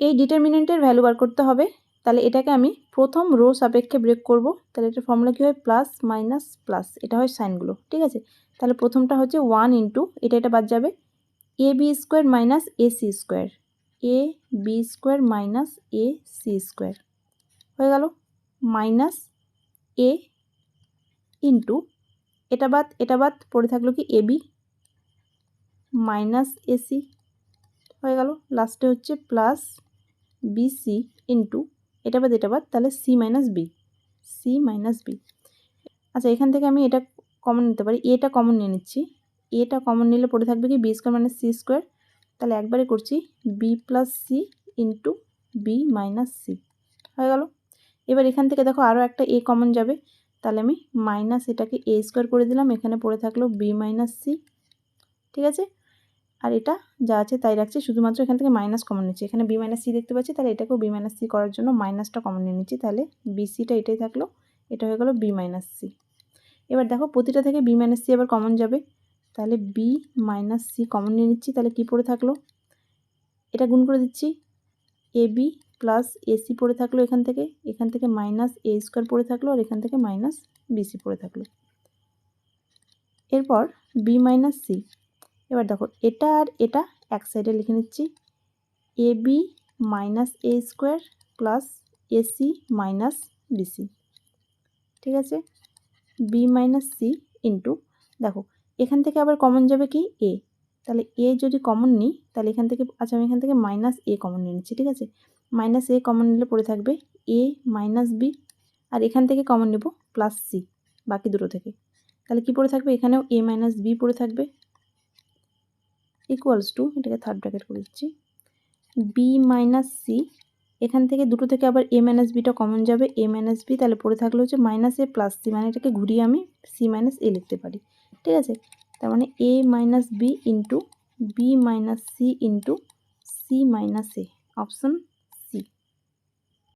এই ডিটারমিনেন্টের ভ্যালু বার করতে হবে। তাহলে এটাকে আমি প্রথম রো সাপেক্ষে ব্রেক করব। তাহলে এটার ফর্মুলা কী হয়, প্লাস মাইনাস প্লাস, এটা হয় সাইনগুলো, ঠিক আছে। তাহলে প্রথমটা হচ্ছে 1 ইন্টু এটা বাদ যাবে, A B square minus A C square, A B square minus A C square হয়ে গেল, মাইনাস এ ইন্টু এটা বাদ পড়ে থাকলো কি এ বি মাইনাস এসি হয়ে গেল, লাস্টে হচ্ছে প্লাস বিসি ইন্টু এটা বাদ তাহলে সি মাইনাস বি। আচ্ছা, এখান থেকে আমি এটা কমন নিতে পারি, এটা কমন নিয়ে নিচ্ছি। এটা কমন নিলে পড়ে থাকবে কি b square minus c square. তাহলে একবারে করছি b plus c into B minus c হয়ে গেল। এবার এখান থেকে দেখো আরও একটা এ কমন যাবে, তাহলে আমি মাইনাস এটাকে এ স্কোয়ার করে দিলাম, এখানে পড়ে থাকলো বি মাইনাস সি, ঠিক আছে। আর এটা যা আছে তাই রাখছি, শুধুমাত্র এখান থেকে মাইনাস কমন নিচ্ছি, এখানে বি মাইনাস সি দেখতে পাচ্ছি, তাহলে এটাকেও বি মাইনাস সি করার জন্য মাইনাসটা কমন নিয়ে নিচ্ছি, তাহলে বিসিটা এটাই থাকলো, এটা হয়ে গেলো বি মাইনাস সি। এবার দেখো প্রতিটা থেকে বি মাইনাস সি আবার কমন যাবে, তাহলে বি মাইনাস সি কমন নিয়ে নিচ্ছি, তাহলে কী পড়ে থাকলো, এটা গুণ করে দিচ্ছি, এ বি প্লাস এসি পড়ে থাকলো, এখান থেকে মাইনাস এ স্কোয়ার পড়ে থাকলো, আর এখান থেকে মাইনাস বিসি পড়ে থাকলো। এরপর বি মাইনাস সি, এবার দেখো এটা আর এটা এক সাইডে লিখে নিচ্ছি, A B minus A square plus AC minus BC, ঠিক আছে। বি মাইনাস সি ইন্টু, দেখো এখান থেকে আবার কমন যাবে কি এ, তাহলে এ যদি কমন নিই তাহলে এখান থেকে, আচ্ছা আমি এখান থেকে মাইনাস এ কমন নিয়ে নিচ্ছি, ঠিক আছে। মাইনাস এ কমন নিলে পড়ে থাকবে এ মাইনাস বি, আর এখান থেকে কমন নেব প্লাস সি বাকি দুটো থেকে, তাহলে কি পড়ে থাকবে, এখানেও এ মাইনাস বি পড়ে থাকবে, ইকুয়ালস টু, এটাকে থার্ড ব্র্যাকেট করে দিচ্ছি, বি মাইনাস সি, এখান থেকে দুটো থেকে আবার এ মাইনাস বিটা কমন যাবে, এ মাইনাস বি, তাহলে পড়ে থাকলে হচ্ছে মাইনাস এ প্লাস সি, মানে এটাকে ঘুরিয়ে আমি সি মাইনাস এ লিখতে পারি, ঠিক আছে। তার মানে A minus B into B minus C into C minus A, option